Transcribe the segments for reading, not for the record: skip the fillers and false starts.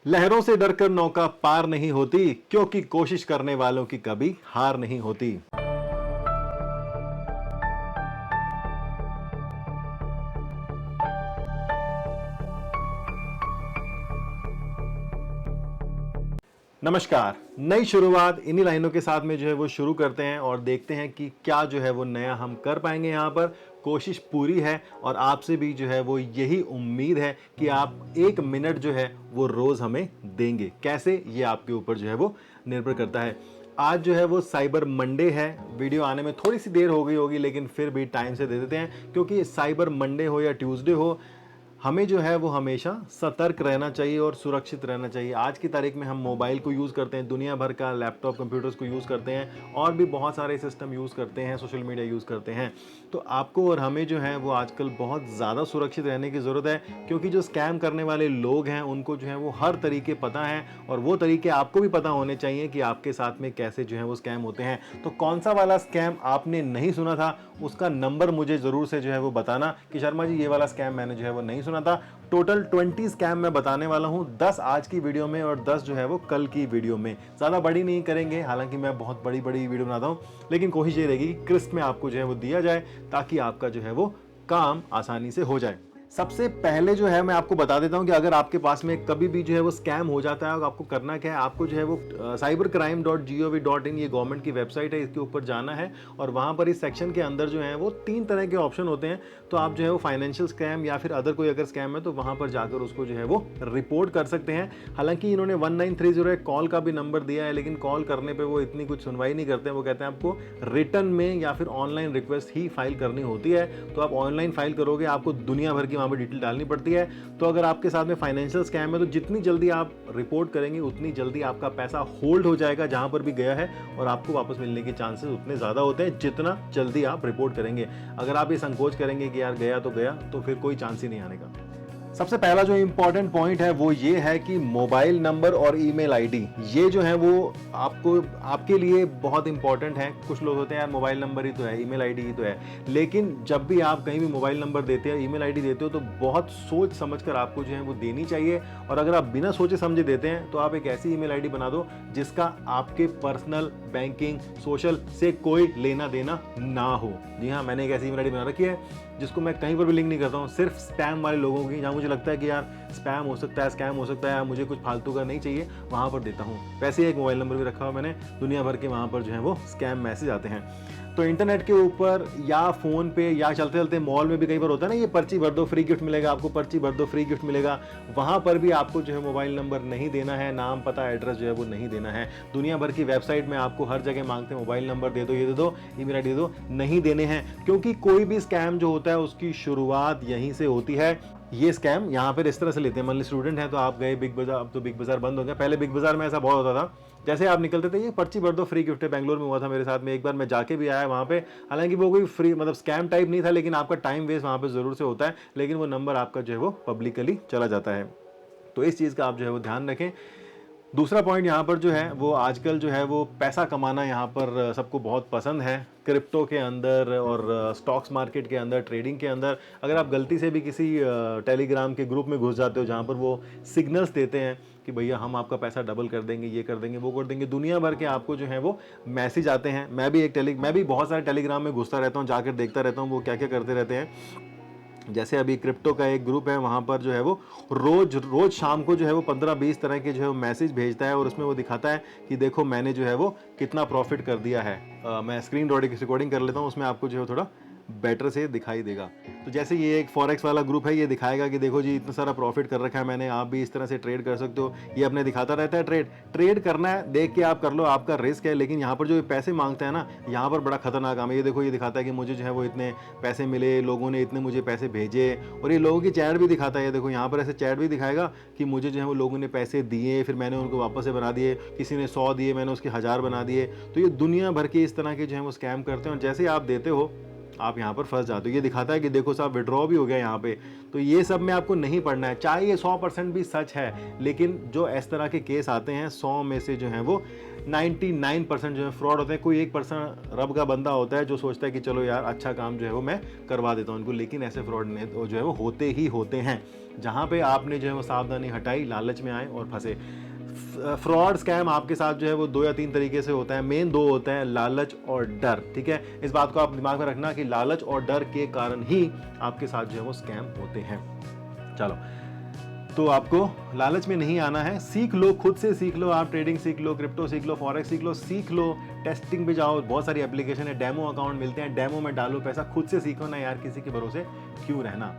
लहरों से डरकर नौका पार नहीं होती, क्योंकि कोशिश करने वालों की कभी हार नहीं होती। नमस्कार। नई शुरुआत इन्हीं लाइनों के साथ में जो है वो शुरू करते हैं और देखते हैं कि क्या जो है वो नया हम कर पाएंगे। यहाँ पर कोशिश पूरी है और आपसे भी जो है वो यही उम्मीद है कि आप 1 मिनट जो है वो रोज हमें देंगे। कैसे, ये आपके ऊपर जो है वो निर्भर करता है। आज जो है वो साइबर मंडे है। वीडियो आने में थोड़ी सी देर हो गई होगी, लेकिन फिर भी टाइम से दे देते हैं, क्योंकि साइबर मंडे हो या ट्यूसडे हो, हमें जो है वो हमेशा सतर्क रहना चाहिए और सुरक्षित रहना चाहिए। आज की तारीख में हम मोबाइल को यूज़ करते हैं, दुनिया भर का लैपटॉप कंप्यूटर्स को यूज़ करते हैं और भी बहुत सारे सिस्टम यूज़ करते हैं, सोशल मीडिया यूज़ करते हैं। तो आपको और हमें जो है वो आजकल बहुत ज़्यादा सुरक्षित रहने की ज़रूरत है, क्योंकि जो स्कैम करने वाले लोग हैं उनको जो है वो हर तरीके पता है और वो तरीके आपको भी पता होने चाहिए कि आपके साथ में कैसे जो है वो स्कैम होते हैं। तो कौन सा वाला स्कैम आपने नहीं सुना था, उसका नंबर मुझे ज़रूर से जो है वो बताना कि शर्मा जी ये वाला स्कैम मैंने जो है वो नहीं सुना था। टोटल 20 स्कैम मैं बताने वाला हूं, 10 आज की वीडियो में और 10 जो है वो कल की वीडियो में। ज़्यादा बड़ी नहीं करेंगे, हालांकि मैं बहुत बड़ी बड़ी वीडियो बनाता हूं, लेकिन कोशिश ये रहेगी कि क्रिस्प में आपको जो है वो दिया जाए, ताकि आपका जो है वो काम आसानी से हो जाए। सबसे पहले जो है मैं आपको बता देता हूं कि अगर आपके पास में कभी भी जो है वो स्कैम हो जाता है, आपको करना क्या है, आपको जो है वो cybercrime.gov.in ये गवर्नमेंट की वेबसाइट है, इसके ऊपर जाना है और वहां पर इस सेक्शन के अंदर जो है वो 3 तरह के ऑप्शन होते हैं। तो आप जो है वो फाइनेंशियल स्कैम या फिर अदर कोई अगर स्कैम है तो वहां पर जाकर उसको जो है वो रिपोर्ट कर सकते हैं। हालांकि इन्होंने 1930 कॉल का भी नंबर दिया है, लेकिन कॉल करने पर वो इतनी कुछ सुनवाई नहीं करते हैं। वो कहते हैं आपको रिटर्न में या फिर ऑनलाइन रिक्वेस्ट ही फाइल करनी होती है। तो आप ऑनलाइन फाइल करोगे, आपको दुनिया भर की वहां पर डिटेल डालनी पड़ती है। तो अगर आपके साथ में फाइनेंशियल स्कैम है तो जितनी जल्दी आप रिपोर्ट करेंगे उतनी जल्दी आपका पैसा होल्ड हो जाएगा जहां पर भी गया है, और आपको वापस मिलने के चांसेस उतने ज्यादा होते हैं जितना जल्दी आप रिपोर्ट करेंगे। अगर आप ये संकोच करेंगे कि यार गया तो गया, तो फिर कोई चांस ही नहीं आने का। सबसे पहला जो इंपॉर्टेंट पॉइंट है वो ये है कि मोबाइल नंबर और ईमेल आईडी, ये जो है वो आपको आपके लिए बहुत इंपॉर्टेंट है। कुछ लोग होते हैं यार मोबाइल नंबर ही तो है, ईमेल आईडी ही तो है, लेकिन जब भी आप कहीं भी मोबाइल नंबर देते हैं, ईमेल आईडी देते हो, तो बहुत सोच समझकर आपको जो है वो देनी चाहिए। और अगर आप बिना सोचे समझे देते हैं तो आप एक ऐसी ईमेल आईडी बना दो जिसका आपके पर्सनल, बैंकिंग, सोशल से कोई लेना देना ना हो। जी हाँ, मैंने एक ऐसी ईमेल आईडी बना रखी है जिसको मैं कहीं पर भी लिंक नहीं करता हूँ, सिर्फ स्पैम वाले लोगों की, जहाँ मुझे लगता है कि यार स्पैम हो सकता है, स्कैम हो सकता है, मुझे कुछ फालतू का नहीं चाहिए, वहाँ पर देता हूँ। वैसे ही एक मोबाइल नंबर भी रखा हुआ मैंने, दुनिया भर के वहाँ पर जो है वो स्कैम मैसेज आते हैं। तो इंटरनेट के ऊपर या फ़ोन पे या चलते चलते मॉल में भी कई बार होता है ना, ये पर्ची भर दो फ्री गिफ्ट मिलेगा, आपको पर्ची भर दो फ्री गिफ्ट मिलेगा, वहाँ पर भी आपको जो है मोबाइल नंबर नहीं देना है, नाम पता एड्रेस जो है वो नहीं देना है। दुनिया भर की वेबसाइट में आपको हर जगह मांगते हैं मोबाइल नंबर दे दो, ये दे दो, ईमेल आईडी दे दो, नहीं देने हैं, क्योंकि कोई भी स्कैम जो होता है उसकी शुरुआत यहीं से होती है। ये स्कैम यहाँ पर इस तरह से लेते हैं, मान ली स्टूडेंट है तो आप गए बिग बाजार, अब तो बिग बाजार बंद हो गया, पहले बिग बाजार में ऐसा बहुत होता था, जैसे आप निकलते थे ये पर्ची भर दो फ्री गिफ्ट है। बेंगलोर में हुआ था मेरे साथ में, एक बार मैं जाके भी आया वहाँ पे, हालांकि वो कोई फ्री मतलब स्कैम टाइप नहीं था, लेकिन आपका टाइम वेस्ट वहाँ पे ज़रूर से होता है, लेकिन वो नंबर आपका जो है वो पब्लिकली चला जाता है। तो इस चीज़ का आप जो है वो ध्यान रखें। दूसरा पॉइंट यहाँ पर जो है वो आजकल जो है वो पैसा कमाना यहाँ पर सबको बहुत पसंद है। क्रिप्टो के अंदर और स्टॉक्स मार्केट के अंदर, ट्रेडिंग के अंदर, अगर आप गलती से भी किसी टेलीग्राम के ग्रुप में घुस जाते हो जहाँ पर वो सिग्नल्स देते हैं कि भैया हम आपका पैसा डबल कर देंगे, ये कर देंगे, वो कर देंगे, दुनिया भर के आपको जो है वो मैसेज आते हैं। मैं भी बहुत सारे टेलीग्राम में घुसता रहता हूँ, जाकर देखता रहता हूँ वो क्या क्या करते रहते हैं। जैसे अभी क्रिप्टो का एक ग्रुप है, वहाँ पर जो है वो रोज शाम को जो है वो 15-20 तरह के जो है वो मैसेज भेजता है और उसमें वो दिखाता है कि देखो मैंने जो है वो कितना प्रॉफिट कर दिया है। मैं स्क्रीन रिकॉर्डिंग कर लेता हूँ, उसमें आपको जो है थोड़ा बेटर से दिखाई देगा। तो जैसे ये एक फॉरेक्स वाला ग्रुप है, ये दिखाएगा कि देखो जी इतना सारा प्रॉफिट कर रखा है मैंने, आप भी इस तरह से ट्रेड कर सकते हो। ये अपने दिखाता रहता है, ट्रेड करना है देख के आप कर लो, आपका रिस्क है, लेकिन यहाँ पर जो पैसे मांगता है ना, यहाँ पर बड़ा खतरनाक काम है। ये देखो, ये दिखाता है कि मुझे जो है वो इतने पैसे मिले, लोगों ने इतने मुझे पैसे भेजे, और ये लोगों की चैट भी दिखाता है। देखो यहाँ पर ऐसे चैट भी दिखाएगा कि मुझे जो है वो लोगों ने पैसे दिए, फिर मैंने उनको वापस से बना दिए, किसी ने 100 दिए, मैंने उसके 1000 बना दिए। तो ये दुनिया भर के इस तरह के जो है वो स्कैम करते हैं, और जैसे आप देते हो आप यहाँ पर फंस जाते हो। ये दिखाता है कि देखो साहब विड्रॉ भी हो गया यहाँ पे। तो ये सब में आपको नहीं पढ़ना है, चाहे ये 100% भी सच है, लेकिन जो इस तरह के केस आते हैं 100 में से जो है वो 99% जो है फ्रॉड होते हैं। कोई 1% रब का बंदा होता है जो सोचता है कि चलो यार अच्छा काम जो है वो मैं करवा देता हूँ उनको, लेकिन ऐसे फ्रॉड जो है वो होते ही होते हैं। जहाँ पे आपने जो है वो सावधानी हटाई, लालच में आए और फंसे। फ्रॉड स्कैम आपके साथ जो है वो 2 या 3 तरीके से होता है, मेन 2 होते हैं, लालच और डर। ठीक है, इस बात को आप दिमाग में रखना कि लालच और डर के कारण ही आपके साथ जो है वो स्कैम होते हैं। चलो, तो आपको लालच में नहीं आना है, सीख लो, खुद से सीख लो, आप ट्रेडिंग सीख लो, क्रिप्टो सीख लो, फॉरेक्स सीख लो, टेस्टिंग पे जाओ, बहुत सारी एप्लीकेशन है, डेमो अकाउंट मिलते हैं, डेमो में डालो पैसा, खुद से सीखो ना यार, किसी के भरोसे क्यों रहना।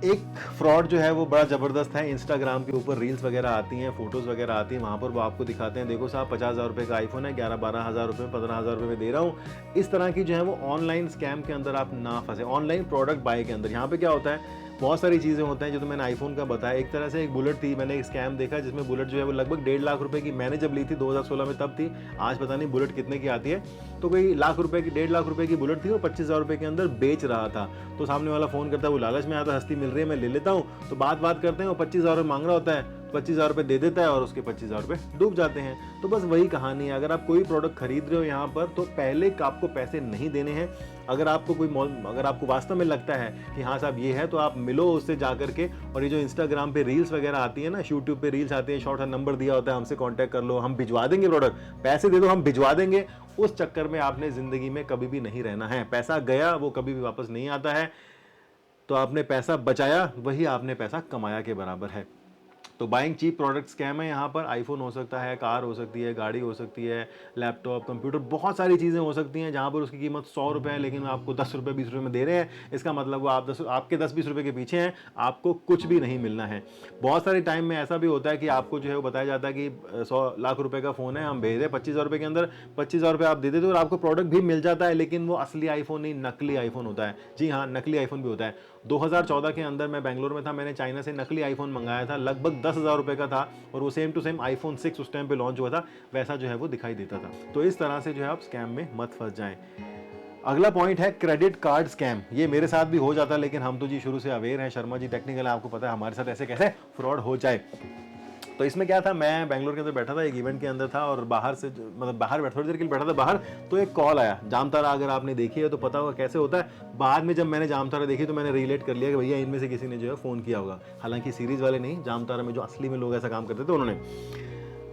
एक फ्रॉड जो है वो बड़ा ज़बरदस्त है, इंस्टाग्राम के ऊपर रील्स वगैरह आती हैं, फोटोज़ वगैरह आती हैं, वहाँ पर वो आपको दिखाते हैं देखो साहब 50,000 रुपये का आईफोन है, 11-12 हज़ार रुपये, 15,000 रुपये में दे रहा हूँ। इस तरह की जो है वो ऑनलाइन स्कैम के अंदर आप ना फंसे। ऑनलाइन प्रोडक्ट बाय के अंदर यहाँ पे क्या होता है, बहुत सारी चीज़ें होते हैं। जो तो मैंने आईफोन का बताया, एक तरह से एक बुलेट थी, मैंने एक स्कैम देखा जिसमें बुलेट जो है वो लगभग 1.5 लाख रुपए की, मैंने जब ली थी 2016 में तब थी, आज पता नहीं बुलेट कितने की आती है। तो कोई लाख रुपए की, 1.5 लाख रुपए की बुलेट थी और 25,000 रुपये के अंदर बेच रहा था। तो सामने वाला फ़ोन करता है, वो लालच में आता है, सस्ती मिल रही है मैं ले लेता हूँ, तो बात करते हैं, वो 25,000 रुपये मांग रहा होता है, 25,000 रुपये दे देता है और उसके 25,000 रुपये डूब जाते हैं। तो बस वही कहानी है, अगर आप कोई प्रोडक्ट खरीद रहे हो यहाँ पर, तो पहले आपको पैसे नहीं देने हैं। अगर आपको वास्तव में लगता है कि हाँ साहब ये है, तो आप मिलो उससे जा करके। और ये जो इंस्टाग्राम पे रील्स वगैरह आती है ना, यूट्यूब पे रील्स आती है, शॉर्ट नंबर दिया होता है, हमसे कांटेक्ट कर लो, हम भिजवा देंगे प्रोडक्ट, पैसे दे दो हम भिजवा देंगे। उस चक्कर में आपने जिंदगी में कभी भी नहीं रहना है। पैसा गया वो कभी भी वापस नहीं आता है। तो आपने पैसा बचाया, वही आपने पैसा कमाया के बराबर है। तो बाइंग चीप प्रोडक्ट स्कैम है यहाँ पर। आईफोन हो सकता है, कार हो सकती है, गाड़ी हो सकती है, लैपटॉप, कंप्यूटर, बहुत सारी चीज़ें हो सकती हैं जहाँ पर उसकी कीमत 100 रुपये है, लेकिन आपको 10 रुपये 20 रुपये में दे रहे हैं। इसका मतलब वो आपके 10-20 रुपये के पीछे हैं, आपको कुछ भी नहीं मिलना है। बहुत सारे टाइम में ऐसा भी होता है कि आपको जो है वो बताया जाता है कि 100 लाख रुपये का फ़ोन है, हम भेज दें 25,000 रुपये के अंदर, 25,000 रुपये आप दे देते हो और आपको प्रोडक्ट भी मिल जाता है, लेकिन वो असली आईफोन नहीं, नकली आईफोन होता है। जी हाँ, नकली आईफोन भी होता है। 2014 के अंदर मैं बेंगलोर में था, मैंने चाइना से नकली आईफोन मंगाया था, लगभग 10,000 रुपये का था, और वो सेम टू सेम आईफोन 6 उस टाइम पे लॉन्च हुआ था, वैसा जो है वो दिखाई देता था। तो इस तरह से जो है आप स्कैम में मत फंस जाएं। अगला पॉइंट है क्रेडिट कार्ड स्कैम। ये मेरे साथ भी हो जाता है, लेकिन हम तो जी शुरू से अवेयर हैं, शर्मा जी टेक्निकल है, आपको पता है हमारे साथ ऐसे कैसे फ्रॉड हो जाए। तो इसमें क्या था, मैं बेंगलोर के अंदर बैठा था, एक इवेंट के अंदर था, और बाहर से बाहर थोड़ी देर के लिए बैठा था बाहर, तो एक कॉल आया। जामतारा अगर आपने देखी है तो पता होगा कैसे होता है। बाद में जब मैंने जामतारा देखी तो मैंने रिलेट कर लिया कि भैया इनमें से किसी ने जो है फ़ोन किया होगा। हालांकि सीरीज़ वाले नहीं, जामतारा में जो असली में लोग ऐसा काम करते थे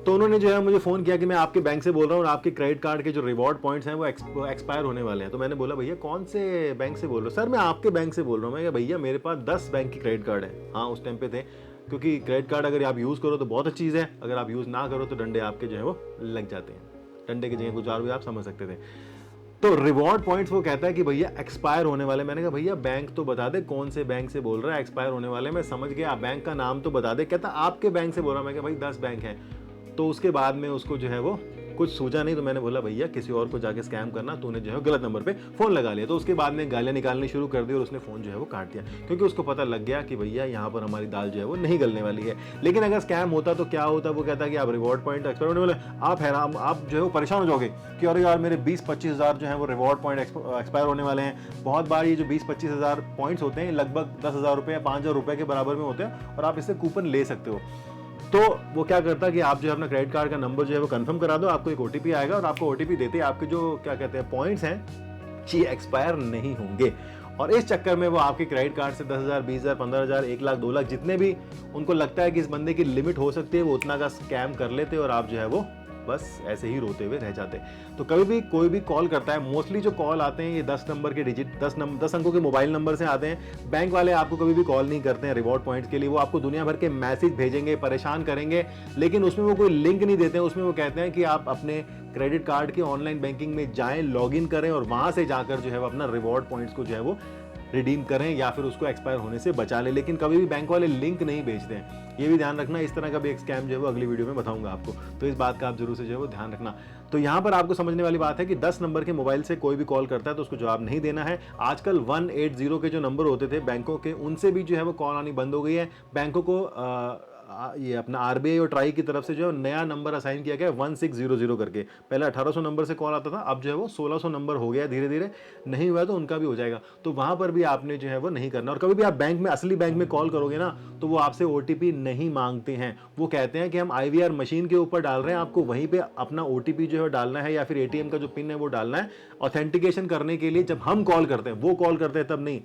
उन्होंने जो है मुझे फ़ोन किया कि मैं आपके बैंक से बोल रहा हूँ और आपके क्रेडिट कार्ड के जो रिवॉर्ड पॉइंट्स हैं वो एक्सपायर होने वाले हैं। तो मैंने बोला भैया कौन से बैंक से बोल रहे हो? सर मैं आपके बैंक से बोल रहा हूँ। मैं भैया मेरे पास 10 बैंक की क्रेडिट कार्ड है। हाँ उस टाइम पे थे, क्योंकि क्रेडिट कार्ड अगर आप यूज़ करो तो बहुत अच्छी चीज़ है, अगर आप यूज़ ना करो तो डंडे आपके जो है वो लग जाते हैं। डंडे की जगह कुछ और भी आप समझ सकते थे। तो रिवॉर्ड पॉइंट्स वो कहता है कि भैया एक्सपायर होने वाले। मैंने कहा भैया बैंक तो बता दे, कौन से बैंक से बोल रहा है एक्सपायर होने वाले? मैं समझ गया, बैंक का नाम तो बता दे। कहता आपके बैंक से बोल रहा हूँ। मैं कहा भाई 10 बैंक हैं। तो उसके बाद में उसको जो है वो कुछ सूझा नहीं, तो मैंने बोला भैया किसी और को जाके स्कैम करना, तूने जो है गलत नंबर पे फ़ोन लगा लिया। तो उसके बाद में गालियाँ निकालनी शुरू कर दी और उसने फ़ोन जो है वो काट दिया, क्योंकि उसको पता लग गया कि भैया यहाँ पर हमारी दाल जो है वो नहीं गलने वाली है। लेकिन अगर स्कैम होता तो क्या होता? वो कहता कि आप रिवॉर्ड पॉइंट एक्सपायर होने वाले, आप हैरान, आप जो है वो परेशान हो जाओगे कि अरे यार मेरे 20-25 हज़ार जो है वो रिवॉर्ड पॉइंट एक्सपायर होने वाले हैं। बहुत बार ये जो 20-25 हज़ार पॉइंट्स होते हैं लगभग 10,000 रुपये या 5,000 रुपये के बराबर में होते हैं, और आप इससे कूपन ले सकते हो। तो वो क्या करता कि आप जो है अपना क्रेडिट कार्ड का नंबर जो है वो कंफर्म करा दो, आपको एक ओटीपी आएगा, और आपको ओटीपी देते ही आपके जो क्या कहते हैं पॉइंट्स हैं ये एक्सपायर नहीं होंगे। और इस चक्कर में वो आपके क्रेडिट कार्ड से 10,000, 20,000, 15,000, 1 लाख, 2 लाख, जितने भी उनको लगता है कि इस बंदे की लिमिट हो सकती है, वो उतना का स्कैम कर लेते, और आप जो है वो बस ऐसे ही रोते हुए रह जाते। तो कभी भी कोई भी कॉल करता है, मोस्टली जो कॉल आते हैं ये 10 नंबर के डिजिट, 10 अंकों के मोबाइल नंबर से आते हैं। बैंक वाले आपको कभी भी कॉल नहीं करते हैं रिवॉर्ड पॉइंट्स के लिए। वो आपको दुनिया भर के मैसेज भेजेंगे, परेशान करेंगे, लेकिन उसमें वो कोई लिंक नहीं देते हैं। उसमें वो कहते हैं कि आप अपने क्रेडिट कार्ड की ऑनलाइन बैंकिंग में जाएं, लॉगिन करें, और वहां से जाकर जो है वो अपना रिवॉर्ड पॉइंट्स को जो है वो रिडीम करें या फिर उसको एक्सपायर होने से बचा लें। लेकिन कभी भी बैंक वाले लिंक नहीं भेजते हैं, ये भी ध्यान रखना। इस तरह का भी एक स्कैम जो है वो अगली वीडियो में बताऊंगा आपको, तो इस बात का आप जरूर से जो है वो ध्यान रखना। तो यहाँ पर आपको समझने वाली बात है कि 10 नंबर के मोबाइल से कोई भी कॉल करता है तो उसको जवाब नहीं देना है। आजकल 180 के जो नंबर होते थे बैंकों के, उनसे भी जो है वो कॉल आनी बंद हो गई है। बैंकों को ये अपना आरबीआई और ट्राई की तरफ से जो है नया नंबर असाइन किया गया 1600 करके। पहले 1800 नंबर से कॉल आता था, अब जो है वो 1600 नंबर हो गया धीरे धीरे। नहीं हुआ तो उनका भी हो जाएगा, तो वहां पर भी आपने जो है वो नहीं करना। और कभी भी आप बैंक में, असली बैंक में कॉल करोगे ना, तो वो आपसे ओटीपी नहीं मांगते हैं। वो कहते हैं कि हम आईवीआर मशीन के ऊपर डाल रहे हैं, आपको वहीं पे अपना ओटीपी जो है डालना है या फिर एटीएम का जो पिन है वो डालना है ऑथेंटिकेशन करने के लिए। जब हम कॉल करते हैं, वो कॉल करते हैं तब नहीं,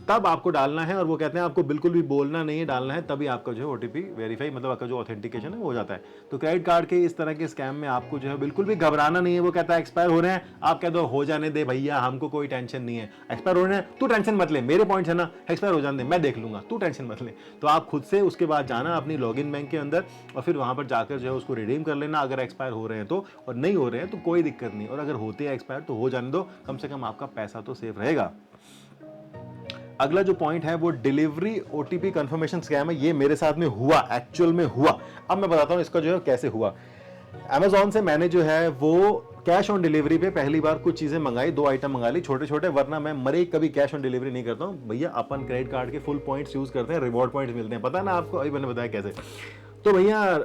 तब आपको डालना है। और वो कहते हैं आपको बिल्कुल भी बोलना नहीं है, डालना है, तभी आपका जो है ओटीपी वेरीफाई, मतलब आपका जो ऑथेंटिकेशन है वो हो जाता है। तो क्रेडिट कार्ड के इस तरह के स्कैम में आपको जो है बिल्कुल भी घबराना नहीं है। वो कहता है एक्सपायर हो रहे हैं, आप कह दो हो जाने दे भैया, हमको कोई टेंशन नहीं है, एक्सपायर हो रहे हैं, तू टेंशन मत ले, मेरे पॉइंट्स है ना, एक्सपायर हो जाने दे, मैं देख लूंगा, तू टेंशन मत ले। तो आप खुद से उसके बाद जाना अपनी लॉगिन बैंक के अंदर और फिर वहां पर जाकर जो है उसको रिडीम कर लेना, अगर एक्सपायर हो रहे हैं तो। और नहीं हो रहे हैं तो कोई दिक्कत नहीं, और अगर होते हैं एक्सपायर तो हो जाने दो, कम से कम आपका पैसा तो सेफ रहेगा। अगला जो पॉइंट है वो डिलीवरी ओटीपी कंफर्मेशन स्कैम है। ये मेरे साथ में हुआ, एक्चुअल में हुआ। अब मैं बताता हूं इसका जो है कैसे हुआ। Amazon से मैंने जो है वो कैश ऑन डिलीवरी पे पहली बार कुछ चीजें मंगाई, 2 आइटम मंगा ली छोटे छोटे, वरना मैं मरे कभी कैश ऑन डिलीवरी नहीं करता हूं भैया। अपन क्रेडिट कार्ड के फुल पॉइंट्स यूज करते हैं, रिवॉर्ड पॉइंट्स मिलते हैं, पता है ना आपको, अभी मैंने बताया कैसे। तो भैया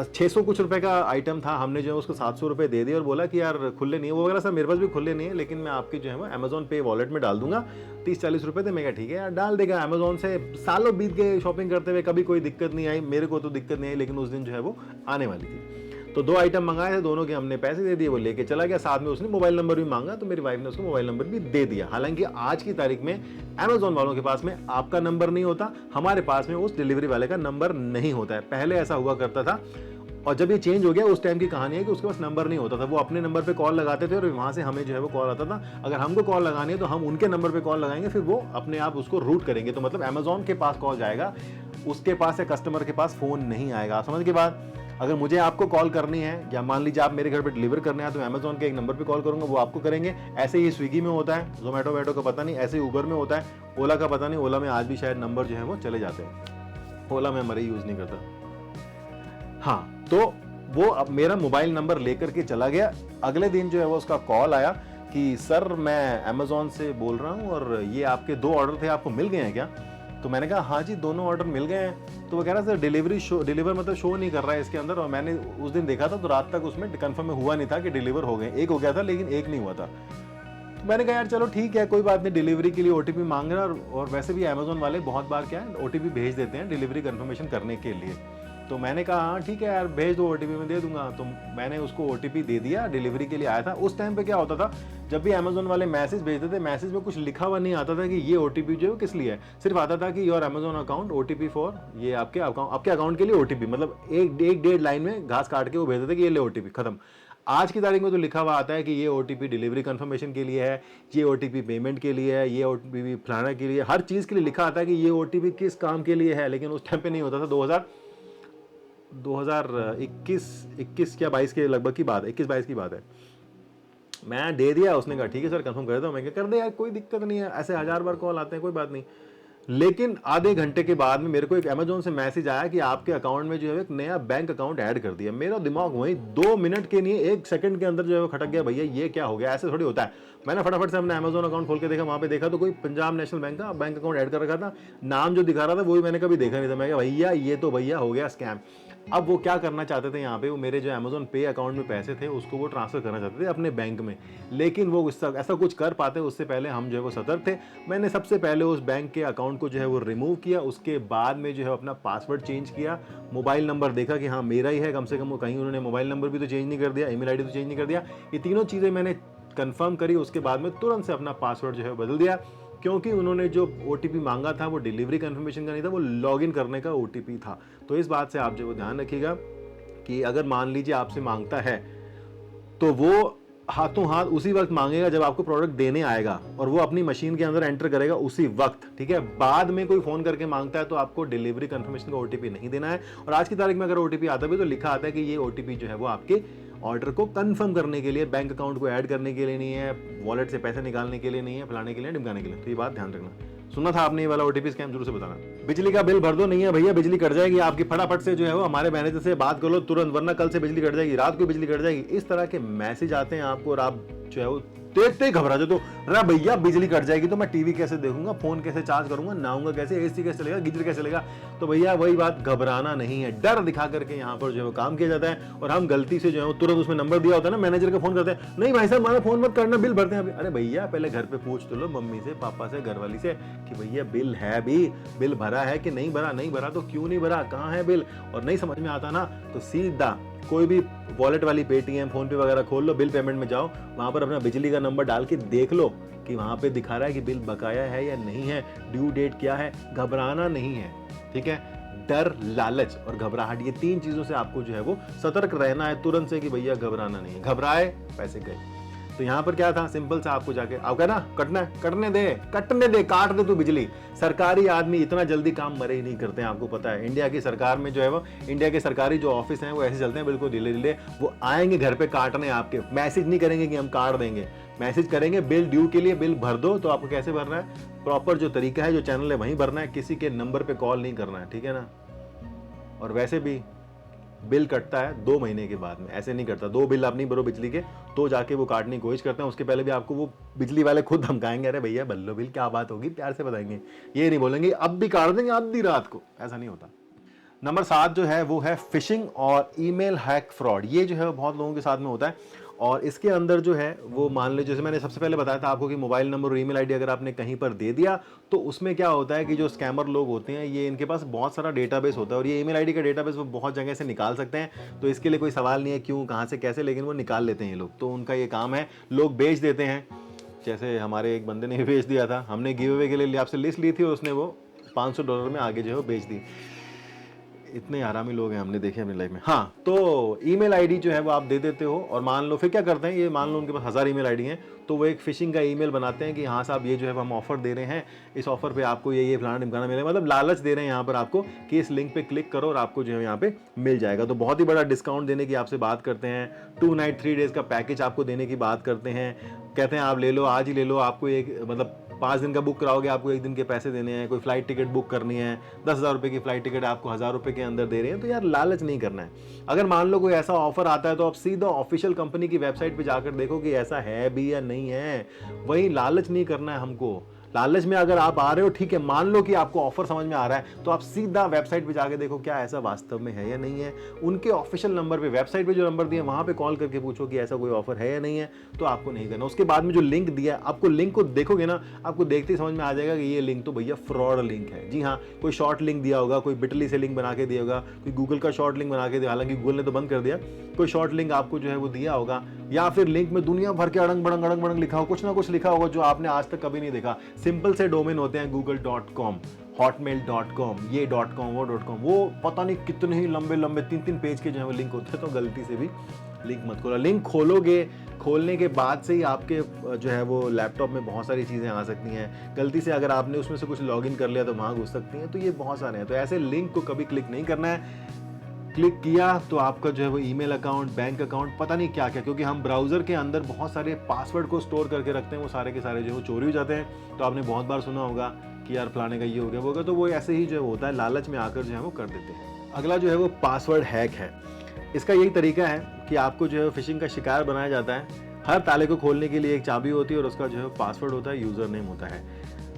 600 कुछ रुपए का आइटम था, हमने जो है उसको 700 रुपए दे दिए और बोला कि यार खुले नहीं है वो वगैरह सब, मेरे पास भी खुले नहीं है, लेकिन मैं आपके जो है वो अमेजोन पे वॉलेट में डाल दूंगा, 30-40 रुपए थे। मैं कहा ठीक है यार डाल देगा। अमेजोन से सालों बीत गए शॉपिंग करते हुए, कभी कोई दिक्कत नहीं आई, मेरे को तो दिक्कत नहीं आई, लेकिन उस दिन जो है वो आने वाली थी। तो 2 आइटम मंगाए थे, दोनों के हमने पैसे दे दिए, वो लेके चला गया। साथ में उसने मोबाइल नंबर भी मांगा, तो मेरी वाइफ ने उसको मोबाइल नंबर भी दे दिया। हालांकि आज की तारीख में अमेजोन वालों के पास में आपका नंबर नहीं होता, हमारे पास में उस डिलीवरी वाले का नंबर नहीं होता है। पहले ऐसा हुआ करता था, और जब ये चेंज हो गया उस टाइम की कहानी है कि उसके पास नंबर नहीं होता था, वो अपने नंबर पे कॉल लगाते थे और वहां से हमें जो है वो कॉल आता था। अगर हमको कॉल लगानी है तो हम उनके नंबर पे कॉल लगाएंगे, फिर वो अपने आप उसको रूट करेंगे। तो मतलब अमेजोन के पास कॉल जाएगा, उसके पास या कस्टमर के पास फोन नहीं आएगा। आप समझ के बाद, अगर मुझे आपको कॉल करनी है या मान लीजिए आप मेरे घर पे डिलीवर करने हैं, तो अमेजोन के एक नंबर पे कॉल करूंगा, वो आपको करेंगे। ऐसे ही स्विगी में होता है, जोमेटो वेटो का पता नहीं, ऐसे ही उबर में होता है, ओला का पता नहीं, ओला में आज भी शायद नंबर जो है वो चले जाते हैं, ओला में हमारे यूज नहीं करता। हाँ, तो वो अब मेरा मोबाइल नंबर लेकर के चला गया। अगले दिन जो है वो उसका कॉल आया कि सर मैं अमेजोन से बोल रहा हूँ और ये आपके 2 ऑर्डर थे, आपको मिल गए हैं क्या? तो मैंने कहा हाँ जी, दोनों ऑर्डर मिल गए हैं। तो वो कह रहा सर डिलीवर मतलब शो नहीं कर रहा है इसके अंदर, और मैंने उस दिन देखा था तो रात तक उसमें कंफर्म हुआ नहीं था कि डिलीवर हो गए। एक हो गया था लेकिन एक नहीं हुआ था। तो मैंने कहा यार चलो ठीक है, कोई बात नहीं, डिलीवरी के लिए ओटीपी मांग रहा है, और वैसे भी अमेजोन वाले बहुत बार क्या है ओटीपी भेज देते हैं डिलीवरी कंफर्मेशन करने के लिए। तो मैंने कहा हाँ ठीक है यार भेज दो, ओटीपी में दे दूंगा। तो मैंने उसको ओटीपी दे दिया, डिलीवरी के लिए आया था। उस टाइम पे क्या होता था, जब भी अमेजोन वाले मैसेज भेजते थे, मैसेज में कुछ लिखा हुआ नहीं आता था कि ये ओटीपी जो है किस लिए है, सिर्फ आता था कि your Amazon account OTP for, ये आपके अकाउंट के लिए ओटीपी, मतलब एक 1.5 लाइन में घास काट के वो भेजते थे कि ये ले ओटीपी, खत्म। आज की तारीख में तो लिखा हुआ आता है कि ये ओटीपी डिलीवरी कंफर्मेशन के लिए है, ये ओटीपी पेमेंट के लिए है, ये ओटीपी फलाना के लिए, हर चीज के लिए लिखा आता है कि ये ओटीपी किस काम के लिए है। लेकिन उस टाइम पे नहीं होता था। 2021 या 22 के लगभग की बात है, 21-22 की बात है। मैं दे दिया, उसने कहा ठीक है सर कंफर्म कर दो। मैं कर दे यार, कोई दिक्कत नहीं है, ऐसे 1000 बार कॉल आते हैं, कोई बात नहीं। लेकिन आधे घंटे के बाद में मेरे को एक अमेजोन से मैसेज आया कि आपके अकाउंट में जो है एक नया बैंक अकाउंट ऐड कर दिया। मेरा दिमाग वहीं 2 मिनट के लिए, 1 सेकंड के अंदर जो है वो खटक गया, भैया ये क्या हो गया, ऐसे थोड़ी होता है। मैंने फटाफट से अपने अमेजोन अकाउंट खोल के देखा, वहां पे देखा तो कोई पंजाब नेशनल बैंक का बैंक अकाउंट ऐड कर रखा था। नाम जो दिखा रहा था वो भी मैंने कभी देखा नहीं था। मैं भैया ये तो भैया हो गया स्कैम। अब वो क्या करना चाहते थे यहाँ पे, वो मेरे जो अमेजोन पे अकाउंट में पैसे थे उसको वो ट्रांसफर करना चाहते थे अपने बैंक में, लेकिन वो ऐसा कुछ कर पाते उससे पहले हम जो है वो सतर्क थे। मैंने सबसे पहले उस बैंक के अकाउंट को जो है वो रिमूव किया, उसके बाद में जो है अपना पासवर्ड चेंज किया, मोबाइल नंबर देखा कि हाँ मेरा ही है, कम से कम कहीं उन्होंने मोबाइल नंबर भी तो चेंज नहीं कर दिया, ईमेल आईडी तो चेंज नहीं कर दिया। ये तीनों चीज़ें मैंने कंफर्म करी, उसके बाद में तुरंत से अपना पासवर्ड जो है बदल दिया, क्योंकि उन्होंने जो ओटीपी मांगा था वो डिलीवरी कंफर्मेशन का नहीं था, वो लॉगिन करने का ओटीपी था। तो इस बात से आप जो ध्यान रखिएगा कि अगर मान लीजिए आपसे मांगता है तो वो हाथों हाथ उसी वक्त मांगेगा जब आपको प्रोडक्ट देने आएगा, और वो अपनी मशीन के अंदर एंटर करेगा उसी वक्त, ठीक है। बाद में कोई फोन करके मांगता है तो आपको डिलीवरी कंफर्मेशन का ओटीपी नहीं देना है। और आज की तारीख में अगर ओटीपी आता भी तो लिखा आता है कि ये ओटीपी जो है वो आपके ऑर्डर को कंफर्म करने के लिए, बैंक अकाउंट को ऐड करने के लिए नहीं है, वॉलेट से पैसे निकालने के लिए नहीं है, फलाने के लिए, ढिमकाने के लिए। तो ये बात ध्यान रखना। सुना था आपने ये वाला ओटीपी स्कैम, जरूर से बताना। बिजली का बिल भर दो, नहीं है भैया बिजली कट जाएगी आपकी, फटाफट से जो है वो हमारे मैनेजर से बात कर लो तुरंत, वरना कल से बिजली कट जाएगी, रात को बिजली कट जाएगी। इस तरह के मैसेज आते हैं आपको और आप जो है वो देखते ही घबरा जाओ। तो अरे भैया बिजली कट जाएगी तो मैं टीवी कैसे देखूंगा, फोन कैसे चार्ज करूंगा, नहाऊंगा कैसे, एसी कैसे चलेगा, गीजर कैसे चलेगा। तो भैया वही बात, घबराना नहीं है, डर दिखा करके यहाँ पर जो है वो काम किया जाता है। और हम गलती से जो है तुरंत उसमें नंबर दिया होता है ना, मैनेजर का फोन करते हैं, नहीं भाई साहब हमारा फोन मत करना, बिल भरते हैं अभी। अरे भैया पहले घर पे पूछ तो लो मम्मी से, पापा से, घर वाली से कि भैया बिल है अभी, बिल भरा है कि नहीं भरा, नहीं भरा तो क्यों नहीं भरा, कहाँ है बिल। और नहीं समझ में आता ना तो सीधा कोई भी वॉलेट वाली पेटीएम, फोन पे वगैरह खोल लो, बिल पेमेंट में जाओ, वहां पर अपना बिजली का नंबर डाल के देख लो कि वहां पे दिखा रहा है कि बिल बकाया है या नहीं है, ड्यू डेट क्या है। घबराना नहीं है, ठीक है। डर, लालच और घबराहट, ये 3 चीजों से आपको जो है वो सतर्क रहना है तुरंत से कि भैया घबराना नहीं है। घबराए पैसे गए। तो यहाँ पर क्या था, सिंपल सा आपको जाके आप कहना कटना है, कटने दे, काट दे तू बिजली। सरकारी आदमी इतना जल्दी काम मरे ही नहीं करते हैं, आपको पता है। इंडिया की सरकार में जो है वो, इंडिया के सरकारी जो ऑफिस हैं वो ऐसे चलते हैं बिल्कुल ढीले ढीले। वो आएंगे घर पे काटने, आपके मैसेज नहीं करेंगे कि हम काट देंगे, मैसेज करेंगे बिल ड्यू के लिए, बिल भर दो। तो आपको कैसे भरना है, प्रॉपर जो तरीका है, जो चैनल है वहीं भरना है, किसी के नंबर पे कॉल नहीं करना है, ठीक है ना। और वैसे भी बिल कटता है 2 महीने के बाद में, ऐसे नहीं करता। 2 बिल आप नहीं भरो बिजली के तो जाके वो काटने की कोशिश करते हैं। उसके पहले भी आपको वो बिजली वाले खुद धमकाएंगे, अरे भैया बल्लो बिल, क्या बात होगी, प्यार से बताएंगे। ये नहीं बोलेंगे अब भी काट देंगे आधी रात को, ऐसा नहीं होता। नंबर 7 जो है वो है फिशिंग और ईमेल हैक फ्रॉड। ये जो है बहुत लोगों के साथ में होता है। और इसके अंदर जो है वो मान लो, जैसे मैंने सबसे पहले बताया था आपको कि मोबाइल नंबर और ईमेल आईडी अगर आपने कहीं पर दे दिया तो उसमें क्या होता है कि जो स्कैमर लोग होते हैं, ये इनके पास बहुत सारा डेटाबेस होता है और ये ईमेल आईडी का डेटाबेस वो बहुत जगह से निकाल सकते हैं। तो इसके लिए कोई सवाल नहीं है क्यों, कहाँ से, कैसे, लेकिन वो निकाल लेते हैं ये लोग। तो उनका ये काम है, लोग बेच देते हैं। जैसे हमारे एक बंदे ने बेच दिया था, हमने गिव अवे के लिए आपसे लिस्ट ली थी और उसने वो $500 में आगे जो है वो बेच दी। इतने आरामी लोग हैं हमने देखे अपनी लाइफ में। हाँ, तो ईमेल आईडी जो है वो आप दे देते हो और मान लो फिर क्या करते हैं, ये मान लो उनके पास 1000 ईमेल आईडी हैं, तो वो एक फिशिंग का ईमेल बनाते हैं कि हाँ साहब ये जो है हम ऑफर दे रहे हैं, इस ऑफर पे आपको ये फलाना ढिमकाना मिलेगा। मतलब लालच दे रहे हैं यहाँ पर आपको कि इस लिंक पे क्लिक करो और आपको जो है यहाँ पे मिल जाएगा। तो बहुत ही बड़ा डिस्काउंट देने की आपसे बात करते हैं, 2 नाइट 3 डेज का पैकेज आपको देने की बात करते हैं। कहते हैं आप ले लो, आज ही ले लो, आपको एक मतलब 5 दिन का बुक कराओगे आपको 1 दिन के पैसे देने हैं। कोई फ्लाइट टिकट बुक करनी है, 10,000 रुपये की फ्लाइट टिकट आपको 1000 रुपये के अंदर दे रहे हैं। तो यार लालच नहीं करना है। अगर मान लो कोई ऐसा ऑफर आता है तो आप सीधा ऑफिशियल कंपनी की वेबसाइट पे जाकर देखो कि ऐसा है भी या नहीं है। वही लालच नहीं करना है हमको। लालच में अगर आप आ रहे हो, ठीक है, मान लो कि आपको ऑफर समझ में आ रहा है, तो आप सीधा वेबसाइट पे जाके देखो क्या ऐसा वास्तव में है या नहीं है। उनके ऑफिशियल नंबर पे, वेबसाइट पे जो नंबर दिए वहां पे कॉल करके पूछो कि ऐसा कोई ऑफर है या नहीं है। तो आपको नहीं करना। उसके बाद में जो लिंक दिया है, आपको लिंक को देखोगे ना, आपको देखते ही समझ में आ जाएगा कि ये लिंक तो भैया फ्रॉड लिंक है। जी हाँ, कोई शॉर्ट लिंक दिया होगा, कोई बिटली से लिंक बना के दिया होगा, कोई गूगल का शॉर्ट लिंक बना के दिया, हालांकि गूगल ने तो बंद कर दिया। कोई शॉर्ट लिंक आपको जो है वो दिया होगा, या फिर लिंक में दुनिया भर के अड़ंग बड़ंग लिखा हो, कुछ ना कुछ लिखा होगा जो आपने आज तक कभी नहीं देखा। सिंपल से डोमेन होते हैं google.com, hotmail.com, ये .com, वो .com, वो पता नहीं कितने ही लंबे 3-3 पेज के जो है वो लिंक होते हैं। तो गलती से भी लिंक मत खोलो। लिंक खोलोगे, खोलने के बाद से ही आपके जो है वो लैपटॉप में बहुत सारी चीज़ें आ सकती हैं। गलती से अगर आपने उसमें से कुछ लॉगिन कर लिया तो वहाँ घुस सकती हैं। तो ये बहुत सारे हैं। तो ऐसे लिंक को कभी क्लिक नहीं करना है। क्लिक किया तो आपका जो है वो ईमेल अकाउंट, बैंक अकाउंट, पता नहीं क्या क्या, क्योंकि हम ब्राउजर के अंदर बहुत सारे पासवर्ड को स्टोर करके रखते हैं, वो सारे के सारे जो है वो चोरी हो जाते हैं। तो आपने बहुत बार सुना होगा कि यार फलाने का ये हो गया वो गया, तो वो ऐसे ही जो है होता है, लालच में आकर जो है वो कर देते हैं। अगला जो है वो पासवर्ड हैक है। इसका यही तरीका है कि आपको जो है फिशिंग का शिकार बनाया जाता है। हर ताले को खोलने के लिए एक चाबी होती है और उसका जो है पासवर्ड होता है, यूजर नेम होता है।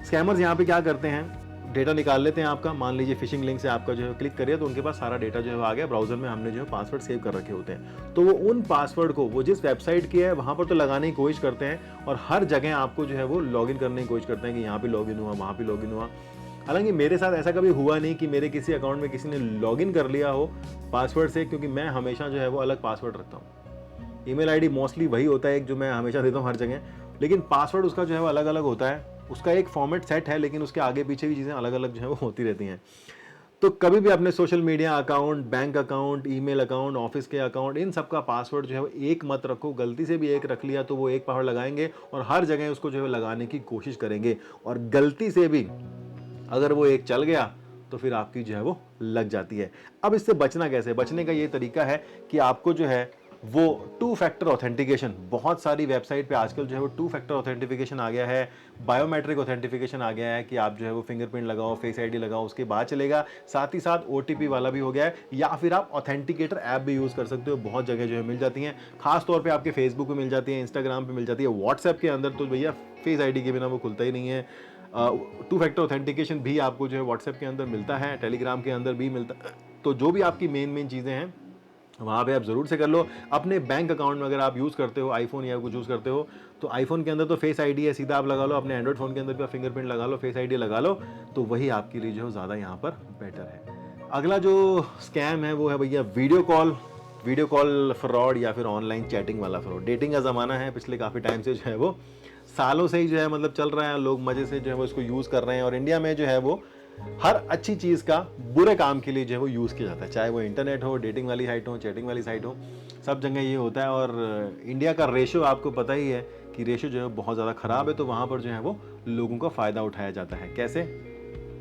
स्कैमर्स यहाँ पे क्या करते हैं, डेटा निकाल लेते हैं आपका। मान लीजिए फिशिंग लिंक से आपका जो है क्लिक करिए तो उनके पास सारा डेटा जो है आ गया। ब्राउजर में हमने जो है पासवर्ड सेव कर रखे होते हैं, तो वो उन पासवर्ड को वो जिस वेबसाइट की है वहां पर तो लगाने की कोशिश करते हैं और हर जगह आपको जो है वो लॉगिन करने की कोशिश करते हैं कि यहाँ पे लॉगिन हुआ, वहाँ पे लॉगिन हुआ। हालांकि मेरे साथ ऐसा कभी हुआ नहीं कि मेरे किसी अकाउंट में किसी ने लॉगिन कर लिया हो पासवर्ड से, क्योंकि मैं हमेशा जो है वो अलग पासवर्ड रखता हूँ। ईमेल आईडी मोस्टली वही होता है एक जो मैं हमेशा देता हूँ हर जगह, लेकिन पासवर्ड उसका जो है वो अलग अलग होता है। उसका एक फॉर्मेट सेट है, लेकिन उसके आगे पीछे की चीज़ें अलग अलग जो है वो होती रहती हैं। तो कभी भी अपने social media account, bank account, email account, office के अकाउंट, इन सब का पासवर्ड जो है वो एक मत रखो। गलती से भी एक रख लिया तो वो एक पासवर्ड लगाएंगे और हर जगह उसको जो है लगाने की कोशिश करेंगे, और गलती से भी अगर वो एक चल गया तो फिर आपकी जो है वो लग जाती है। अब इससे बचना कैसे? बचने का ये तरीका है कि आपको जो है वो टू फैक्टर ऑथेंटिकेशन। बहुत सारी वेबसाइट पे आजकल जो है वो टू फैक्टर ऑथेंटिफिकेशन आ गया है, बायोमेट्रिक ऑथेंटिफिकेशन आ गया है कि आप जो है वो फिंगरप्रिंट लगाओ, फेस आईडी लगाओ, उसके बाद चलेगा। साथ ही साथ ओटीपी वाला भी हो गया है, या फिर आप ऑथेंटिकेटर ऐप भी यूज़ कर सकते हो। बहुत जगह जो है मिल जाती हैं, खास तौर पे आपके फेसबुक पे मिल जाती है, इंस्टाग्राम पे मिल जाती है, व्हाट्सएप के अंदर तो भैया फेस आईडी के बिना वो खुलता ही नहीं है। टू फैक्टर ऑथेंटिकेशन भी आपको जो है व्हाट्सएप के अंदर मिलता है, टेलीग्राम के अंदर भी मिलता है। तो जो भी आपकी मेन चीज़ें हैं वहाँ पे आप ज़रूर से कर लो। अपने बैंक अकाउंट में अगर आप यूज़ करते हो आईफोन या कुछ यूज़ करते हो, तो आईफोन के अंदर तो फेस आईडी है, सीधा आप लगा लो। अपने एंड्रॉइड फ़ोन के अंदर भी आप फिंगरप्रिंट लगा लो, फेस आईडी लगा लो, तो वही आपके लिए जो है ज़्यादा यहाँ पर बेटर है। अगला जो स्कैम है वो है भैया वीडियो कॉल फ्रॉड या फिर ऑनलाइन चैटिंग वाला फ्रॉड। डेटिंग का ज़माना है, पिछले काफ़ी टाइम से जो है वो सालों से ही जो है मतलब चल रहा है, लोग मज़े से जो है वो इसको यूज़ कर रहे हैं। और इंडिया में जो है वो हर अच्छी चीज़ का बुरे काम के लिए जो है वो यूज़ किया जाता है, चाहे वो इंटरनेट हो, डेटिंग वाली साइट हो, चैटिंग वाली साइट हो, सब जगह ये होता है। और इंडिया का रेशो आपको पता ही है कि रेशो जो है बहुत ज़्यादा ख़राब है, तो वहाँ पर जो है वो लोगों का फ़ायदा उठाया जाता है। कैसे?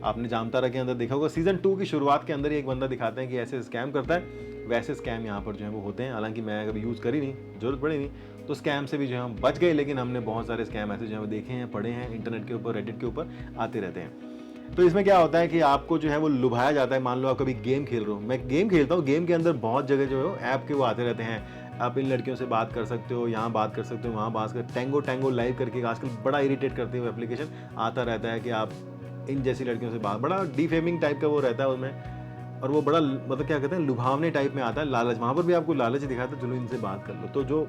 आपने जामतारा के अंदर देखा होगा, सीज़न 2 की शुरुआत के अंदर ही एक बंदा दिखाते हैं कि ऐसे स्कैम करता है, वैसे स्कैम यहाँ पर जो है वो होते हैं। हालांकि मैं कभी यूज़ करी नहीं, ज़रूरत पड़ी नहीं, तो स्कैम से भी जो है हम बच गए, लेकिन हमने बहुत सारे स्कैम ऐसे जो है वो देखे हैं, पढ़े हैं, इंटरनेट के ऊपर, रेडिट के ऊपर आते रहते हैं। तो इसमें क्या होता है कि आपको जो है वो लुभाया जाता है। मान लो आप कभी गेम खेल रहे हो, मैं गेम खेलता हूँ, गेम के अंदर बहुत जगह जो है ऐप के वो आते रहते हैं, आप इन लड़कियों से बात कर सकते हो, यहाँ बात कर सकते हो, वहाँ बात कर, टैंगो लाइव करके आजकल बड़ा इरिटेट करते हुए एप्लीकेशन आता रहता है कि आप इन जैसी लड़कियों से बात, बड़ा डिफेमिंग टाइप का वो रहता है उसमें, और वो बड़ा मतलब क्या कहते हैं लुभावने टाइप में आता है, लालच। वहाँ पर भी आपको लालच दिखाता है, चलो इनसे बात कर लो। तो जो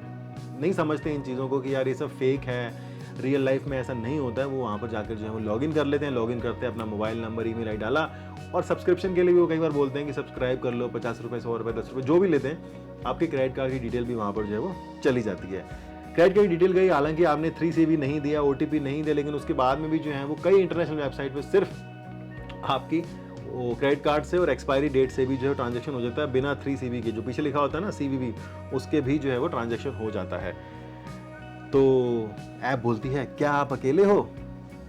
नहीं समझते इन चीज़ों को कि यार ये सब फेक है, रियल लाइफ में ऐसा नहीं होता है, वो वहाँ पर जाकर जो है वो लॉगिन कर लेते हैं। लॉगिन करते हैं, अपना मोबाइल नंबर, ईमेल आई डाला, और सब्सक्रिप्शन के लिए भी वो कई बार बोलते हैं कि सब्सक्राइब कर लो, 50 रुपये, 100 रुपये, 10 रुपये, जो भी लेते हैं। आपके क्रेडिट कार्ड की डिटेल भी वहाँ पर जो है वो चली जाती है। क्रेडिट कार्ड की डिटेल गई, हालांकि आपने 3CB नहीं दिया, OTP नहीं दिया, लेकिन उसके बाद में भी जो है वो कई इंटरनेशनल वेबसाइट पर सिर्फ आपकी वो क्रेडिट कार्ड से और एक्सपायरी डेट से भी जो है ट्रांजैक्शन हो जाता है, बिना 3CB के। जो पीछे लिखा होता है ना CVV, उसके भी जो है वो ट्रांजैक्शन हो जाता है। तो ऐप बोलती है, क्या आप अकेले हो?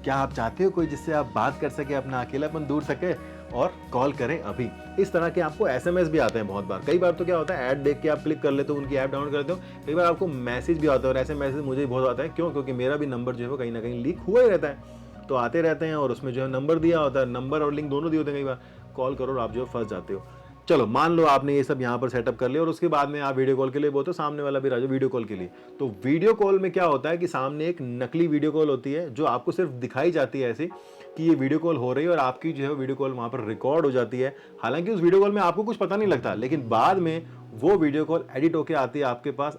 क्या आप चाहते हो कोई जिससे आप बात कर सके, अपना अकेलापन दूर सके, और कॉल करें अभी। इस तरह के आपको SMS भी आते हैं बहुत बार। कई बार तो क्या होता है, ऐड देख के आप क्लिक कर लेते हो, उनकी ऐप डाउनलोड कर लेते हो, कई बार आपको मैसेज भी आता है। और ऐसे मैसेज मुझे भी बहुत आता है। क्यों? क्योंकि मेरा भी नंबर जो है वो कहीं ना कहीं लीक हुआ ही रहता है, तो आते रहते हैं, और उसमें जो है नंबर दिया होता है, नंबर और लिंक दोनों दिए होते हैं। कई बार कॉल करो और आप जो फंस जाते हो। चलो मान लो आपने ये सब यहाँ पर सेटअप कर लिया, और उसके बाद में आप वीडियो कॉल के लिए बोलते हो, सामने वाला भी राजू वीडियो कॉल के लिए। तो वीडियो कॉल में क्या होता है कि सामने एक नकली वीडियो कॉल होती है, जो आपको सिर्फ दिखाई जाती है ऐसे कि ये वीडियो कॉल हो रही है, और आपकी जो है वीडियो कॉल वहाँ पर रिकॉर्ड हो जाती है। हालांकि उस वीडियो कॉल में आपको कुछ पता नहीं लगता, लेकिन बाद में वो वीडियो कॉल एडिट होकर आती है आपके पास,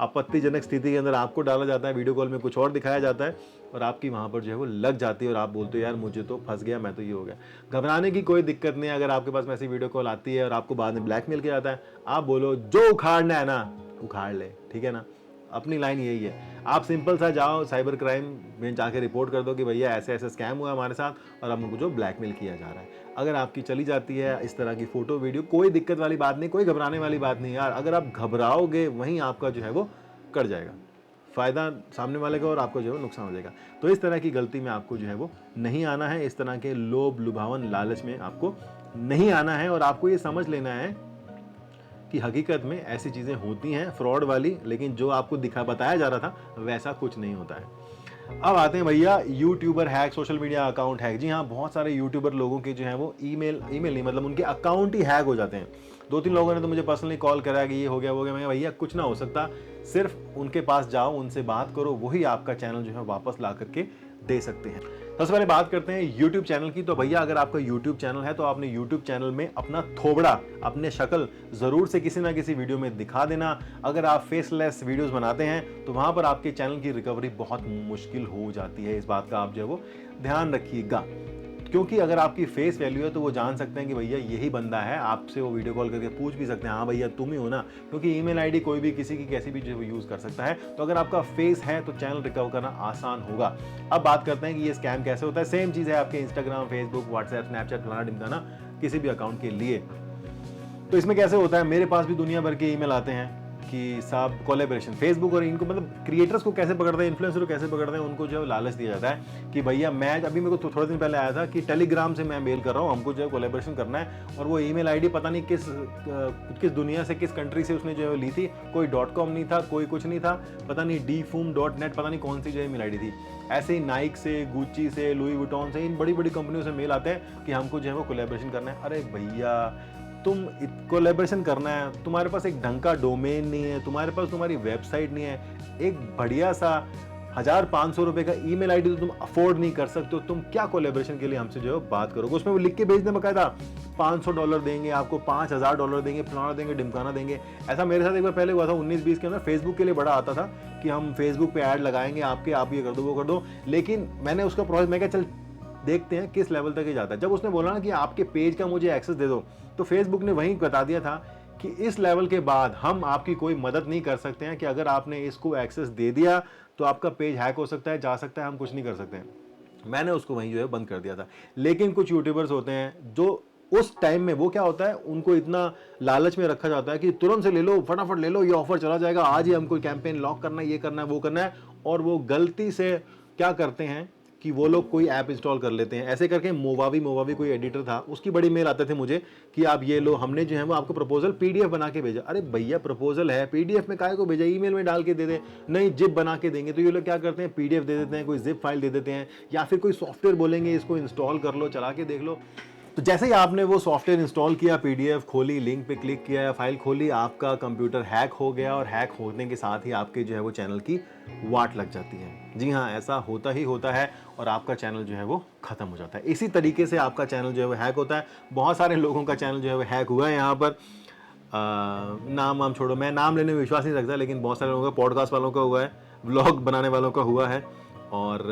आपत्तिजनक स्थिति के अंदर आपको डाला जाता है, वीडियो कॉल में कुछ और दिखाया जाता है, और आपकी वहाँ पर जो है वो लग जाती है, और आप बोलते हो यार मुझे तो फंस गया, मैं तो ये हो गया। घबराने की कोई दिक्कत नहीं है। अगर आपके पास में ऐसी वीडियो कॉल आती है और आपको बाद में ब्लैकमेल किया जाता है, आप बोलो जो उखाड़ना है ना उखाड़ ले, ठीक है ना। अपनी लाइन यही है। आप सिंपल सा जाओ साइबर क्राइम में जाके रिपोर्ट कर दो कि भैया ऐसे ऐसे स्कैम हुआ हमारे साथ, और अब मुझे ब्लैकमेल किया जा रहा है। अगर आपकी चली जाती है इस तरह की फोटो वीडियो, कोई दिक्कत वाली बात नहीं, कोई घबराने वाली बात नहीं यार। अगर आप घबराओगे वहीं आपका जो है वो कट जाएगा, फ़ायदा सामने वाले का और आपको जो है नुकसान हो जाएगा। तो इस तरह की गलती में आपको जो है वो नहीं आना है, इस तरह के लोभ लुभावन लालच में आपको नहीं आना है। और आपको ये समझ लेना है कि हकीकत में ऐसी चीज़ें होती हैं फ्रॉड वाली, लेकिन जो आपको बताया जा रहा था वैसा कुछ नहीं होता है। अब आते हैं भैया YouTuber hack, social media account hack. जी हाँ, बहुत सारे यूट्यूबर लोगों के जो है वो ईमेल नहीं, मतलब उनके अकाउंट ही हैक हो जाते हैं। 2-3 लोगों ने तो मुझे पर्सनली कॉल करा कि ये हो गया वो गया। मैं भैया कुछ ना हो सकता, सिर्फ उनके पास जाओ, उनसे बात करो, वही आपका चैनल जो है वापस ला करके दे सकते हैं। सबसे पहले बात करते हैं YouTube चैनल की। तो भैया अगर आपका YouTube चैनल है तो आपने YouTube चैनल में अपना थोबड़ा, अपने शक्ल जरूर से किसी ना किसी वीडियो में दिखा देना। अगर आप फेसलेस वीडियोस बनाते हैं तो वहां पर आपके चैनल की रिकवरी बहुत मुश्किल हो जाती है। इस बात का आप जो है वो ध्यान रखिएगा, क्योंकि अगर आपकी फेस वैल्यू है तो वो जान सकते हैं कि भैया यही बंदा है। आपसे वो वीडियो कॉल करके पूछ भी सकते हैं, हाँ भैया तुम ही हो ना, क्योंकि ईमेल आईडी कोई भी किसी की कैसी भी जो है यूज़ कर सकता है। तो अगर आपका फेस है तो चैनल रिकवर करना आसान होगा। अब बात करते हैं कि ये स्कैम कैसे होता है। सेम चीज़ है आपके इंस्टाग्राम, फेसबुक, व्हाट्सएप, स्नैपचैट, फलाना ढिमकाना, किसी भी अकाउंट के लिए। तो इसमें कैसे होता है, मेरे पास भी दुनिया भर के ईमेल आते हैं, कि साहब कोलैबोरेशन, फेसबुक और इनको मतलब क्रिएटर्स को कैसे पकड़ते हैं, इन्फ्लुएंसर को कैसे पकड़ते हैं, उनको जो है लालच दिया जाता है कि भैया मैं अभी मेरे को थोड़े दिन पहले आया था कि टेलीग्राम से मैं मेल कर रहा हूँ, हमको जो है कोलैबोरेशन करना है, और वो ईमेल आईडी पता नहीं किस दुनिया से, किस कंट्री से उसने जो है ली थी, कोई .com नहीं था, कोई कुछ नहीं था, पता नहीं dfum.net, पता नहीं कौन सी जो ईमेल आईडी थी। ऐसे ही नाइक से, गुच्ची से, लुई वुइटन से, इन बड़ी बड़ी कंपनियों से मेल आते हैं कि हमको जो है वो कोलैबोरेशन करना है। अरे भैया तुम कोलैबोरेशन करना है, तुम्हारे पास एक ढंग का डोमेन नहीं है, तुम्हारे पास तुम्हारी वेबसाइट नहीं है, एक बढ़िया सा 1500 रुपए का ईमेल आईडी तो तुम अफोर्ड नहीं कर सकते हो, तुम क्या कोलैबोरेशन के लिए हमसे जो है बात करोगे। उसमें वो लिख के भेजने बकायदा $500 देंगे आपको, $5000 देंगे, फलाना देंगे, ढिमकाना देंगे। ऐसा मेरे साथ एक बार पहले हुआ था 19-20 के अंदर। फेसबुक के लिए बड़ा आता था कि हम फेसबुक पे ऐड लगाएंगे आपके, आप ये कर दो वो कर दो, लेकिन मैंने उसका प्रोसेस, मैं क्या चल देखते हैं किस लेवल तक ये जाता है। जब उसने बोला ना कि आपके पेज का मुझे एक्सेस दे दो, तो फेसबुक ने वहीं बता दिया था कि इस लेवल के बाद हम आपकी कोई मदद नहीं कर सकते हैं, कि अगर आपने इसको एक्सेस दे दिया तो आपका पेज हैक हो सकता है, जा सकता है, हम कुछ नहीं कर सकते हैं। मैंने उसको वहीं जो है बंद कर दिया था। लेकिन कुछ यूट्यूबर्स होते हैं जो उस टाइम में, वो क्या होता है, उनको इतना लालच में रखा जाता है कि तुरंत से ले लो, फटाफट ले लो, ये ऑफर चला जाएगा, आज ही हमको कैंपेन लॉक करना है, ये करना है, वो करना है, और वो गलती से क्या करते हैं कि वो लोग कोई ऐप इंस्टॉल कर लेते हैं। ऐसे करके मोवावी कोई एडिटर था, उसकी बड़ी मेल आते थे मुझे कि आप ये लो, हमने जो है वो आपको प्रपोजल पीडीएफ बना के भेजा। अरे भैया प्रपोजल है, पीडीएफ में काहे को भेजा, ईमेल में डाल के दे दे, नहीं जिप बना के देंगे। तो ये लोग क्या करते हैं, पीडीएफ दे देते हैं, कोई जिप फाइल दे देते हैं, या फिर कोई सॉफ्टवेयर बोलेंगे इसको इंस्टॉल कर लो, चला के देख लो। तो जैसे ही आपने वो सॉफ्टवेयर इंस्टॉल किया, पीडीएफ खोली, लिंक पे क्लिक किया या फाइल खोली, आपका कंप्यूटर हैक हो गया, और हैक होने के साथ ही आपके जो है वो चैनल की वाट लग जाती है। जी हाँ, ऐसा होता ही होता है, और आपका चैनल जो है वो खत्म हो जाता है। इसी तरीके से आपका चैनल जो है वो हैक होता है। बहुत सारे लोगों का चैनल जो है वो हैक हुआ है। यहाँ पर नाम छोड़ो, मैं नाम लेने में विश्वास नहीं रखता, लेकिन बहुत सारे लोगों का, पॉडकास्ट वालों का हुआ है, व्लॉग बनाने वालों का हुआ है, और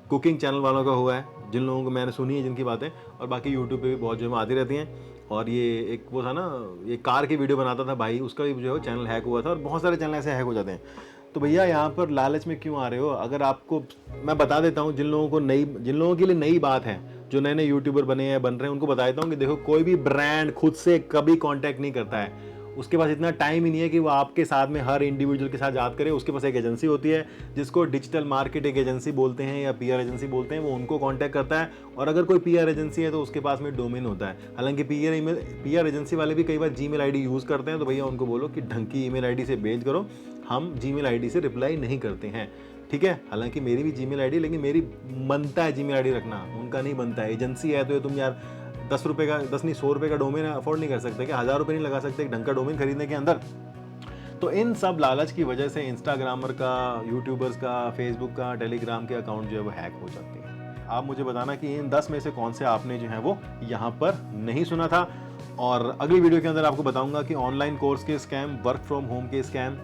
कुकिंग चैनल वालों का हुआ है, जिन लोगों को मैंने सुनी है जिनकी बातें, और बाकी यूट्यूब पे भी बहुत जो है आती रहती हैं। और ये एक वो था ना, ये कार की वीडियो बनाता था भाई, उसका भी जो है चैनल हैक हुआ था, और बहुत सारे चैनल ऐसे हैक हो जाते हैं। तो भैया यहाँ पर लालच में क्यों आ रहे हो? अगर आपको, मैं बता देता हूँ, जिन लोगों के लिए नई बात है, जो नए नए यूट्यूबर बने हैं, बन रहे हैं, उनको बता देता हूँ कि देखो, कोई भी ब्रांड खुद से कभी कॉन्टैक्ट नहीं करता है। उसके पास इतना टाइम ही नहीं है कि वो आपके साथ में हर इंडिविजुअल के साथ बात करे। उसके पास एक एजेंसी होती है जिसको डिजिटल मार्केटिंग एजेंसी बोलते हैं या पीआर एजेंसी बोलते हैं, वो उनको कांटेक्ट करता है। और अगर कोई पीआर एजेंसी है तो उसके पास में डोमेन होता है। हालांकि पीआर एजेंसी वाले भी कई बार जीमेल आईडी यूज़ करते हैं, तो भैया उनको बोलो कि ढंग की ईमेल आईडी से भेज करो, हम जीमेल आईडी से रिप्लाई नहीं करते हैं, ठीक है। हालांकि मेरी भी जीमेल आईडी, लेकिन मेरी बनता है जीमेल आईडी रखना, उनका नहीं बनता है। एजेंसी है तो ये तुम यार 10 रुपये का, 10 नहीं 100 रुपये का डोमेन अफोर्ड नहीं कर सकते क्या? 1000 रुपये नहीं लगा सकते एक ढंग का डोमेन खरीदने के अंदर? तो इन सब लालच की वजह से इंस्टाग्रामर का, यूट्यूबर्स का, फेसबुक का, टेलीग्राम के अकाउंट जो है वो हैक हो जाते हैं। आप मुझे बताना कि इन 10 में से कौन से आपने जो है वो यहाँ पर नहीं सुना था। और अगली वीडियो के अंदर आपको बताऊंगा कि ऑनलाइन कोर्स के स्कैम, वर्क फ्रॉम होम के स्कैम,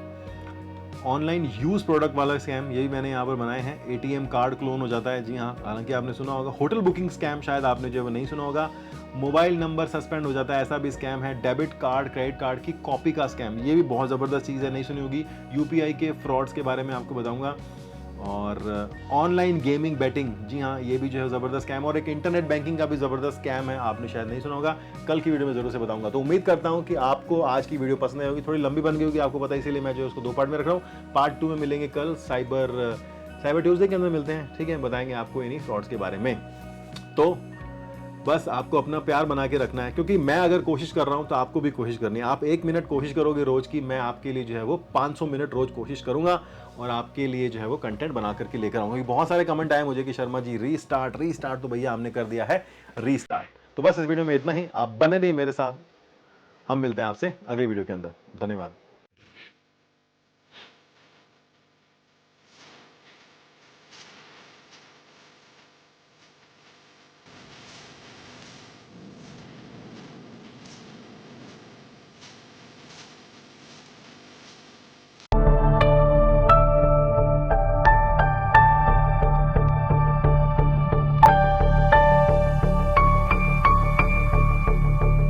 ऑनलाइन यूज प्रोडक्ट वाला स्कैम, यही मैंने यहाँ पर बनाए हैं। एटीएम कार्ड क्लोन हो जाता है, जी हाँ, हालांकि आपने सुना होगा। होटल बुकिंग स्कैम शायद आपने जो है वो नहीं सुना होगा। मोबाइल नंबर सस्पेंड हो जाता है, ऐसा भी स्कैम है। डेबिट कार्ड, क्रेडिट कार्ड की कॉपी का स्कैम, ये भी बहुत ज़बरदस्त चीज़ है, नहीं सुनी होगी। यूपीआई के फ्रॉड्स के बारे में आपको बताऊंगा। और ऑनलाइन गेमिंग बेटिंग, जी हाँ, ये भी जो है ज़बरदस्त स्कैम। और एक इंटरनेट बैंकिंग का भी ज़बरदस्त स्कैम है, आपने शायद नहीं सुना होगा। कल की वीडियो में ज़रूर से बताऊंगा। तो उम्मीद करता हूँ कि आपको आज की वीडियो पसंद आई होगी। थोड़ी लंबी बन गई होगी, आपको पता है, इसीलिए मैं जो उसको 2 पार्ट में रख रहा हूँ। पार्ट 2 में मिलेंगे कल, साइबर ट्यूजडे के अंदर मिलते हैं, ठीक है। बताएंगे आपको इन्हीं फ्रॉड्स के बारे में। तो बस आपको अपना प्यार बना के रखना है, क्योंकि मैं अगर कोशिश कर रहा हूं तो आपको भी कोशिश करनी है। आप 1 मिनट कोशिश करोगे रोज की, मैं आपके लिए जो है वो 500 मिनट रोज कोशिश करूंगा, और आपके लिए जो है वो कंटेंट बना करके लेकर आऊंगा। बहुत सारे कमेंट आए मुझे कि शर्मा जी रीस्टार्ट, तो भैया हमने कर दिया है रीस्टार्ट। तो बस इस वीडियो में इतना ही। आप बने रहिए मेरे साथ, हम मिलते हैं आपसे अगली वीडियो के अंदर। धन्यवाद।